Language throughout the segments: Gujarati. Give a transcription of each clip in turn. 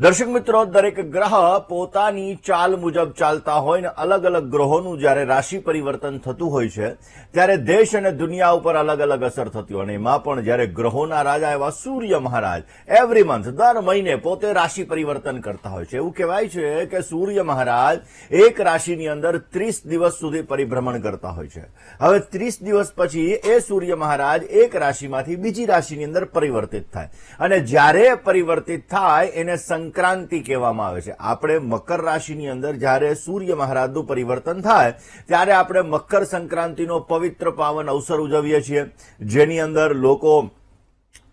દર્શક મિત્રો, દરેક ગ્રહ પોતાની ચાલ મુજબ ચાલતા હોય ને અલગ અલગ ગ્રહોનું જ્યારે રાશિ પરિવર્તન થતું હોય છે ત્યારે દેશ અને દુનિયા ઉપર અલગ અલગ અસર થતી હોય અને એમાં પણ જ્યારે ગ્રહોના રાજા એવા સૂર્ય મહારાજ એવરી મંથ દર મહિને પોતે રાશિ પરિવર્તન કરતા હોય છે. એવું કહેવાય છે કે સૂર્ય મહારાજ એક રાશિની અંદર 30 દિવસ સુધી પરિભ્રમણ કરતા હોય છે. હવે 30 દિવસ પછી એ સૂર્ય મહારાજ એક રાશિમાંથી બીજી રાશિની અંદર પરિવર્તિત થાય અને જ્યારે પરિવર્તિત થાય એને સંક્રાંતિ કહેવામાં આવે છે. આપણે મકર રાશિની અંદર જ્યારે સૂર્ય મહારાજનું પરિવર્તન થાય ત્યારે આપણે મકર સંક્રાંતિનો પવિત્ર પાવન અવસર ઉજવીએ છીએ, જેની અંદર લોકો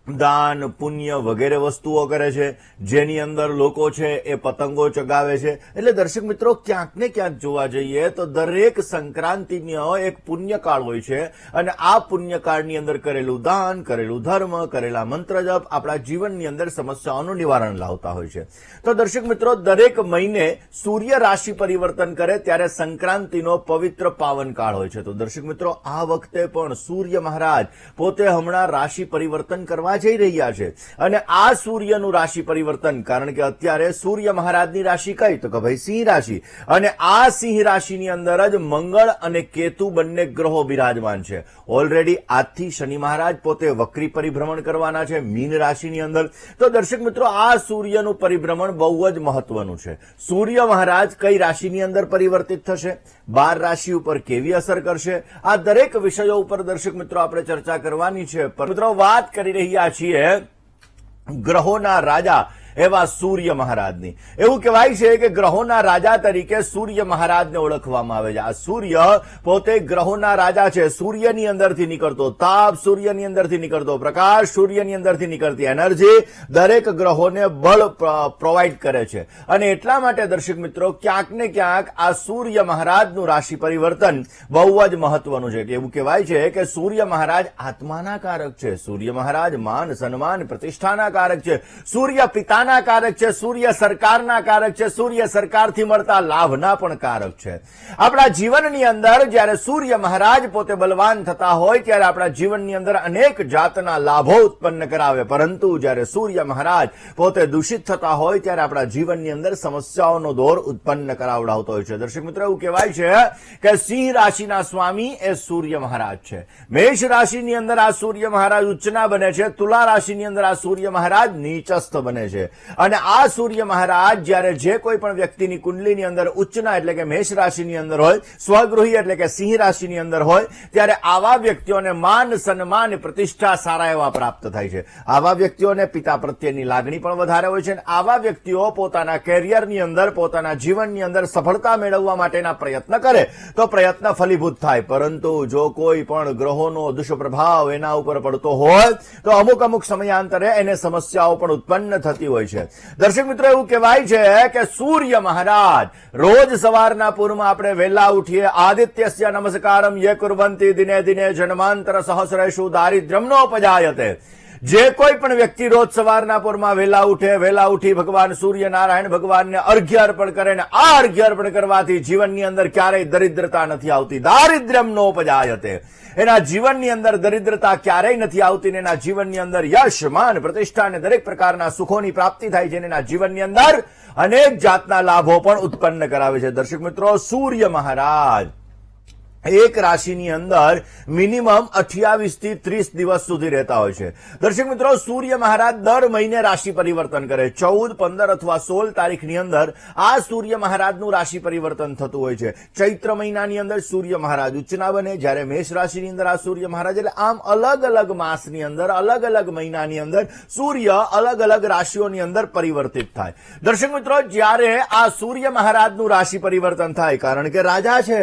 દાન પુણ્ય વગેરે વસ્તુઓ કરે છે, જેની અંદર લોકો છે એ પતંગો ચગાવે છે. એટલે દર્શક મિત્રો, ક્યાંક ને ક્યાંક જોવા જઈએ તો દરેક સંક્રાંતિનો એક પુણ્યકાળ હોય છે અને આ પુણ્યકાળની અંદર કરેલું દાન, કરેલું ધર્મ, કરેલા મંત્ર જપ આપણા જીવનની અંદર સમસ્યાઓનું નિવારણ લાવતા હોય છે. તો દર્શક મિત્રો, દરેક મહિને સૂર્ય રાશિ પરિવર્તન કરે ત્યારે સંક્રાંતિનો પવિત્ર પાવન કાળ હોય છે. તો દર્શક મિત્રો, આ વખતે પણ સૂર્ય મહારાજ પોતે હમણાં રાશિ પરિવર્તન કરવા જઈ રહ્યા છે અને આ સૂર્યનું રાશિ પરિવર્તન, કારણ કે અત્યારે સૂર્ય મહારાજની રાશિ કઈ તો કે ભાઈ સિંહ રાશિ, અને આ સિંહ રાશિની અંદર જ મંગળ અને કેતુ બંને ગ્રહો બિરાજમાન છે. ઓલરેડી આજથી શનિ મહારાજ પોતે વક્રી પરિભ્રમણ કરવાના છે મીન રાશિની અંદર. તો દર્શક મિત્રો, આ સૂર્યનું પરિભ્રમણ બહુ જ મહત્વનું છે. સૂર્ય મહારાજ કઈ રાશિની અંદર પરિવર્તિત થશે, 12 રાશિ ઉપર કેવી અસર કરશે, આ દરેક વિષયો ઉપર દર્શક મિત્રો આપણે ચર્ચા કરવાની છે. પણ મિત્રો, વાત કરી રહ્યા છીએ ગ્રહોના રાજા એવા સૂર્ય મહારાજની. એવું કહેવાય છે કે ગ્રહોના રાજા તરીકે સૂર્ય મહારાજને ઓળખવામાં આવે છે. આ સૂર્ય પોતે ગ્રહોના રાજા છે. સૂર્યની અંદરથી નીકળતો તાપ, સૂર્યની અંદરથી નીકળતો પ્રકાશ, સૂર્યની અંદરથી નીકળતી એનર્જી દરેક ગ્રહોને બળ પ્રોવાઈડ કરે છે. અને એટલા માટે દર્શક મિત્રો, ક્યાંક ને ક્યાંક આ સૂર્ય મહારાજનું રાશિ પરિવર્તન બહુ જ મહત્વનું છે. એવું કહેવાય છે કે સૂર્ય મહારાજ આત્માના કારક છે, સૂર્ય મહારાજ માન સન્માન પ્રતિષ્ઠાના કારક છે, સૂર્ય પિતાના કારક છે, સૂર્ય સરકારના કારક છે, સૂર્ય સરકારથી મળતા લાભના પણ કારક છે. આપણા જીવનની અંદર જ્યારે સૂર્ય મહારાજ પોતે બલવાન થતા હોય ત્યારે આપણા જીવનની અંદર અનેક જાતના લાભો ઉત્પન્ન કરાવે, પરંતુ જ્યારે સૂર્ય મહારાજ પોતે દૂષિત થતા હોય ત્યારે આપણા જીવનની અંદર સમસ્યાઓનો દોર ઉત્પન્ન કરાવડાવતો હોય છે. દર્શક મિત્રો, એવું કહેવાય છે કે સિંહ રાશિના સ્વામી એ સૂર્ય મહારાજ છે. મેષ રાશિની અંદર આ સૂર્ય મહારાજ ઉચ્ચના બને છે, તુલા રાશિની અંદર આ સૂર્ય મહારાજ નીચસ્થ બને છે. અને આ સૂર્ય મહારાજ જ્યારે જે કોઈ પણ વ્યક્તિની કુંડલીની અંદર ઉચ્ચના એટલે કે મેષ રાશિની અંદર હોય, સ્વગૃહી એટલે કે સિંહ રાશિની અંદર હોય, ત્યારે આવા વ્યક્તિઓને માન સન્માન પ્રતિષ્ઠા સારા એવા પ્રાપ્ત થાય છે. આવા વ્યક્તિઓને પિતા પ્રત્યેની લાગણી પણ વધારે હોય છે અને આવા વ્યક્તિઓ પોતાના કેરિયરની અંદર, પોતાના જીવનની અંદર સફળતા મેળવવા માટેના પ્રયત્ન કરે તો પ્રયત્ન ફલીભૂત થાય. પરંતુ જો કોઈ પણ ગ્રહોનો દુષ્પ્રભાવ એના ઉપર પડતો હોય તો અમુક સમયાંતરે એને સમસ્યાઓ પણ ઉત્પન્ન થતી હોય છે. દર્શક મિત્રો, એવું કહેવાય છે કે સૂર્ય મહારાજ રોજ સવારના પૂર્વમાં આપણે વહેલા ઉઠીએ, આદિત્યસ્ય નમસ્કારમ યે કુર્વંતિ દિને દિને જન્માંતર સહસ્રેષુ દારિદ્ર્યમ નોપજાયતે. જે કોઈ પણ વ્યક્તિ રોજ સવારના પૂરમાં વહેલા ઉઠે, વહેલા ઉઠી ભગવાન સૂર્યનારાયણ ભગવાનને અર્ઘ્ય અર્પણ કરે ને આ અર્ઘ્ય અર્પણ કરવાથી જીવનની અંદર ક્યારેય દરિદ્રતા નથી આવતી. દારિદ્ર્યમ નોપજાયતે. એના જીવનની અંદર દરિદ્રતા ક્યારેય નથી આવતી ને એના જીવનની અંદર યશ, માન, પ્રતિષ્ઠા અને દરેક પ્રકારના સુખોની પ્રાપ્તિ થાય છે. એના જીવનની અંદર અનેક જાતના લાભો પણ ઉત્પન્ન કરાવે છે. દર્શક મિત્રો, સૂર્ય મહારાજ એક રાશિની અંદર મિનિમમ 28 થી 30 દિવસ સુધી રહેતા હોય છે. દર્શક મિત્રો, સૂર્ય મહારાજ દર મહિને રાશિ પરિવર્તન કરે. 14, 15 અથવા 16 તારીખની અંદર આ સૂર્ય મહારાજનું રાશિ પરિવર્તન થતું હોય છે. ચૈત્ર મહિનાની અંદર સૂર્ય મહારાજ ઉચ્ચના બને, જ્યારે મેષ રાશિની અંદર આ સૂર્ય મહારાજ, એટલે આમ અલગ અલગ માસની અંદર, અલગ અલગ મહિનાની અંદર સૂર્ય અલગ અલગ રાશિઓની અંદર પરિવર્તિત થાય. દર્શક મિત્રો, જ્યારે આ સૂર્ય મહારાજનું રાશિ પરિવર્તન થાય, કારણ કે રાજા છે,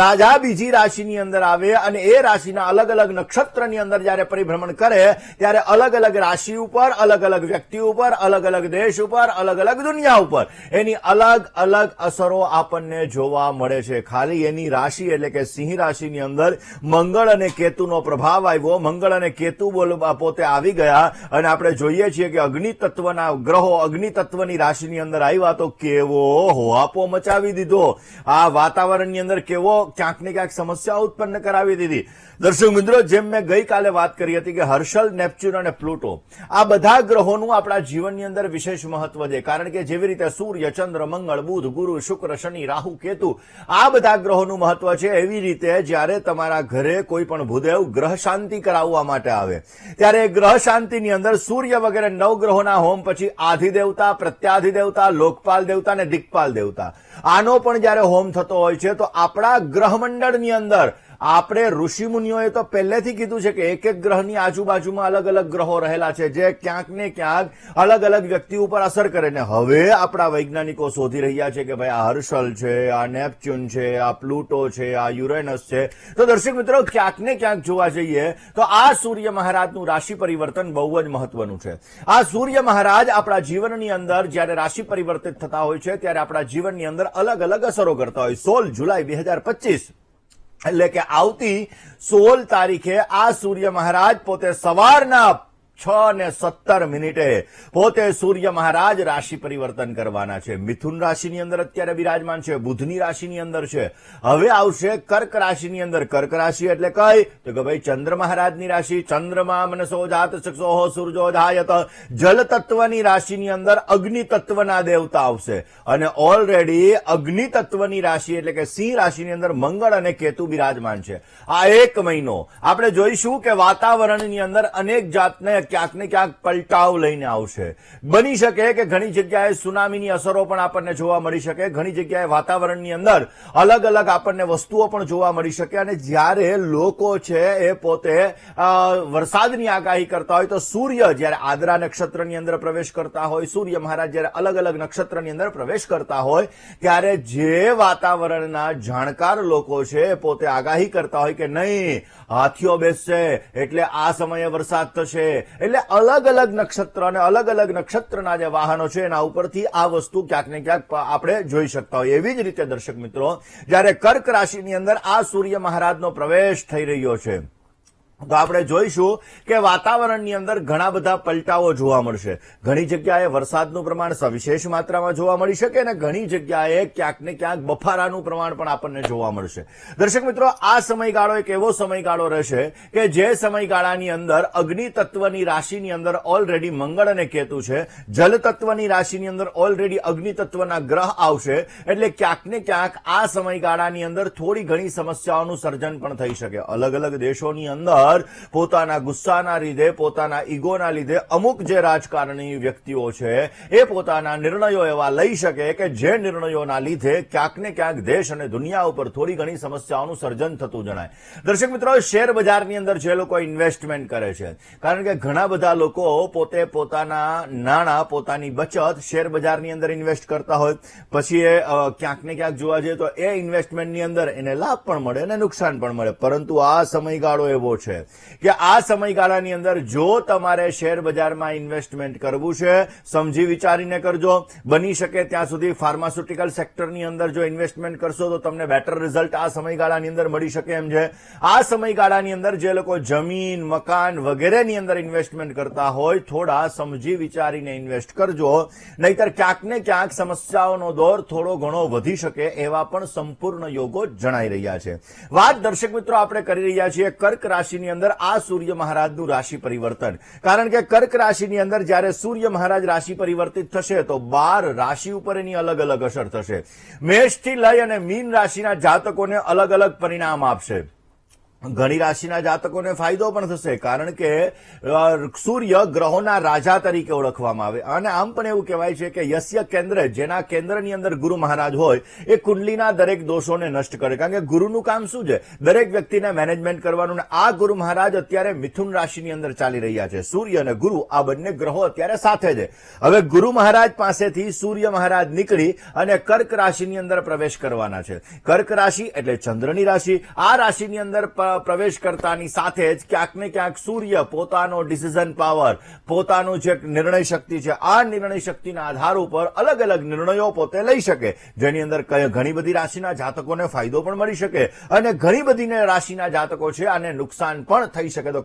રાજા બીજી રાશિની અંદર આવે અને એ રાશિના અલગ અલગ નક્ષત્રની અંદર જ્યારે પરિભ્રમણ કરે ત્યારે અલગ અલગ રાશિ ઉપર, અલગ અલગ વ્યક્તિ ઉપર, અલગ અલગ દેશ ઉપર, અલગ અલગ દુનિયા ઉપર એની અલગ અલગ અસરો આપણને જોવા મળે છે. ખાલી એની રાશિ એટલે કે સિંહ રાશિની અંદર મંગળ અને કેતુનો પ્રભાવ આવ્યો, મંગળ અને કેતુ પોતે આવી ગયા અને આપણે જોઈએ છીએ કે અગ્નિ તત્વના ગ્રહો અગ્નિ તત્વની રાશિની અંદર આવ્યા તો કેવો હોહાપો મચાવી દીધો. આ વાતાવરણની અંદર કેવો ક્યાંક ને ક્યાંક સમસ્યાઓ ઉત્પન્ન કરાવી દીધી. દર્શક મિત્રો, જેમ મેં ગઈકાલે વાત કરી હતી કે હર્ષલ, નેપચ્યુન અને પ્લુટો આ બધા ગ્રહોનું આપણા જીવનની અંદર વિશેષ મહત્વ છે. કારણ કે જેવી રીતે સૂર્ય, ચંદ્ર, મંગળ, બુધ, ગુરુ, શુક્ર, શનિ, રાહુ, કેતુ આ બધા ગ્રહોનું મહત્વ છે, એવી રીતે જ્યારે તમારા ઘરે કોઈ પણ ભૂદેવ ગ્રહ શાંતિ કરાવવા માટે આવે ત્યારે ગ્રહ શાંતિની અંદર સૂર્ય વગેરે નવગ્રહોના હોમ પછી આધિદેવતા, પ્રત્યાધિદેવતા, લોકપાલ દેવતા અને દિક્પાલ દેવતા આનો પણ જ્યારે હોમ થતો હોય છે તો આપણા ગ્રહમંડળની અંદર આપણે ઋષિ મુનિઓએ તો પહેલેથી કીધું છે કે એક એક ગ્રહની આજુબાજુમાં અલગ અલગ ગ્રહો રહેલા છે જે ક્યાંક ને ક્યાંક અલગ અલગ વ્યક્તિ ઉપર અસર કરે. ને હવે આપણા વૈજ્ઞાનિકો શોધી રહ્યા છે કે ભાઈ આ હર્ષલ છે, આ નેપચ્યુન છે, આ પ્લુટો છે, આ યુરેનસ છે. તો દર્શક મિત્રો, ક્યાંક ને ક્યાંક જોવા જઈએ તો આ સૂર્ય મહારાજનું રાશિ પરિવર્તન બહુ જ મહત્વનું છે. આ સૂર્ય મહારાજ આપણા જીવનની અંદર જ્યારે રાશિ પરિવર્તિત થતા હોય છે ત્યારે આપણા જીવનની અંદર અલગ અલગ અસરો કરતા હોય. 16 જુલાઈ 2025 એટલે કે આવતી 16 તારીખે આ સૂર્ય મહારાજ પોતે સવારના 6:17 પોતે સૂર્ય મહારાજ રાશિ પરિવર્તન કરવાના છે. મિથુન રાશિની અંદર અત્યારે બિરાજમાન છે, બુધની રાશિની અંદર છે. હવે આવશે કર્ક રાશિની અંદર. કર્ક રાશિ એટલે કઈ? તો કે ભાઈ ચંદ્ર મહારાજની રાશિ. ચંદ્રમાં મનસો જાત ચક્ષોઃ સૂર્યો જાયત. જલ તત્વની રાશિની અંદર અગ્નિ તત્વના દેવતા આવશે અને ઓલરેડી અગ્નિ તત્વની રાશિ એટલે કે સિંહ રાશિની અંદર મંગળ અને કેતુ બિરાજમાન છે. આ એક મહિનો આપણે જોઈશું કે વાતાવરણની અંદર અનેક જાતને ક્યાંક ને ક્યાંક પલટાવ લઈને આવશે. બની શકે કે ઘણી જગ્યાએ સુનામીની અસરો પણ આપણને જોવા મળી શકે, ઘણી જગ્યાએ વાતાવરણની અંદર અલગ અલગ આપણને વસ્તુઓ પણ જોવા મળી શકે. અને જ્યારે લોકો છે એ પોતે વરસાદની આગાહી કરતા હોય તો સૂર્ય જ્યારે આદ્રા નક્ષત્રની અંદર પ્રવેશ કરતા હોય, સૂર્ય મહારાજ જ્યારે અલગ અલગ નક્ષત્રની અંદર પ્રવેશ કરતા હોય ત્યારે જે વાતાવરણના જાણકાર લોકો છે પોતે આગાહી કરતા હોય કે નહીં હાથીઓ બેસશે એટલે આ સમયે વરસાદ થશે. એટલે અલગ અલગ નક્ષત્ર અને અલગ અલગ નક્ષત્રના જે વાહનો છે એના ઉપરથી આ વસ્તુ ક્યાંક ને ક્યાંક આપણે જોઈ શકતા હોય. એવી જ રીતે દર્શક મિત્રો, જ્યારે કર્ક રાશિની અંદર આ સૂર્ય મહારાજનો પ્રવેશ થઈ રહ્યો છે તો આપણે જોઈશું કે વાતાવરણની અંદર ઘણા બધા પલટાઓ જોવા મળશે. ઘણી જગ્યાએ વરસાદનું પ્રમાણ સવિશેષ માત્રામાં જોવા મળી શકે અને ઘણી જગ્યાએ ક્યાંક ને ક્યાંક બફારાનું પ્રમાણ પણ આપણને જોવા મળશે. દર્શક મિત્રો, આ સમયગાળો એક એવો સમયગાળો રહેશે કે જે સમયગાળાની અંદર અગ્નિ તત્વની રાશિની અંદર ઓલરેડી મંગળ અને કેતુ છે, જલ તત્વની રાશિની અંદર ઓલરેડી અગ્નિ તત્વના ગ્રહ આવશે. એટલે ક્યાંક ને ક્યાંક આ સમયગાળાની અંદર થોડી ઘણી સમસ્યાઓનું સર્જન પણ થઈ શકે. અલગ અલગ દેશોની અંદર પોતાના ગુસ્સાના લીધે, પોતાના ઈગોના લીધે અમુક જે રાજકારણી વ્યક્તિઓ છે એ પોતાના નિર્ણયો એવા લઈ શકે કે જે નિર્ણયોના લીધે ક્યાંક ને ક્યાંક દેશ અને દુનિયા ઉપર થોડી ઘણી સમસ્યાઓનું સર્જન થતું જણાય. દર્શક મિત્રો, શેર બજારની અંદર જે લોકો ઇન્વેસ્ટમેન્ટ કરે છે, કારણ કે ઘણા બધા લોકો પોતે પોતાના નાણાં, પોતાની બચત શેર બજારની અંદર ઇન્વેસ્ટ કરતા હોય, પછી એ ક્યાંક ને ક્યાંક જોવા જઈએ તો એ ઇન્વેસ્ટમેન્ટની અંદર એને લાભ પણ મળે અને નુકસાન પણ મળે. પરંતુ આ સમયગાળો એવો છે કે આ સમયગાળાની અંદર જો તમારે શેર બજારમાં ઇન્વેસ્ટમેન્ટ કરવું છે સમજી વિચારીને કરજો. બની શકે ત્યાં સુધી ફાર્માસ્યુટિકલ સેક્ટરની અંદર જો ઇન્વેસ્ટમેન્ટ કરશો તો તમને બેટર રિઝલ્ટ આ સમયગાળાની અંદર મળી શકે એમ છે. આ સમયગાળાની અંદર જે લોકો જમીન, મકાન વગેરેની અંદર ઇન્વેસ્ટમેન્ટ કરતા હોય થોડા સમજી વિચારીને ઇન્વેસ્ટ કરજો, નહીતર ક્યાંક ને ક્યાંક સમસ્યાઓનો દોર થોડો ઘણો વધી શકે એવા પણ સંપૂર્ણ યોગો જણાઈ રહ્યા છે. વાત દર્શક મિત્રો આપણે કરી રહ્યા છીએ કર્ક રાશિની અંદર આ સૂર્ય મહારાજનું રાશિ પરિવર્તન. કારણ કે કર્ક રાશિની અંદર જ્યારે સૂર્ય મહારાજ રાશિ પરિવર્તિત થશે તો 12 રાશિ ઉપર એની અલગ અલગ અસર થશે. મેષથી લઈ અને મીન રાશિના જાતકોને અલગ અલગ પરિણામ આપશે. ઘણી રાશિના જાતકોને ફાયદો પણ થશે કારણ કે સૂર્ય ગ્રહોના રાજા તરીકે ઓળખવામાં આવે અને આમ પણ એવું કહેવાય છે કે યસ્ય કેન્દ્ર, જેના કેન્દ્રની અંદર ગુરુ મહારાજ હોય એ કુંડલીના દરેક દોષોને નષ્ટ કરે. કારણ કે ગુરુનું કામ શું છે? દરેક વ્યક્તિને મેનેજમેન્ટ કરવાનું. આ ગુરુ મહારાજ અત્યારે મિથુન રાશિની અંદર ચાલી રહ્યા છે. સૂર્ય અને ગુરુ આ બંને ગ્રહો અત્યારે સાથે છે. હવે ગુરુ મહારાજ પાસેથી સૂર્ય મહારાજ નીકળી અને કર્ક રાશિની અંદર પ્રવેશ કરવાના છે. કર્ક રાશિ એટલે ચંદ્રની રાશિ. આ રાશિની અંદર પ્રવેશ કરતાની સાથે જ ક્યાંક ને ક્યાંક સૂર્ય પોતાનો ડિસિઝન પાવર, પોતાનું જે નિર્ણય શક્તિ છે આ નિર્ણય શક્તિના આધાર ઉપર અલગ અલગ નિર્ણયો પોતે લઈ શકે, જેની અંદર ઘણી બધી રાશિના જાતકોને ફાયદો પણ મળી શકે અને ઘણી બધી રાશિના જાતકો છે આને નુકસાન પણ થઈ શકે. તો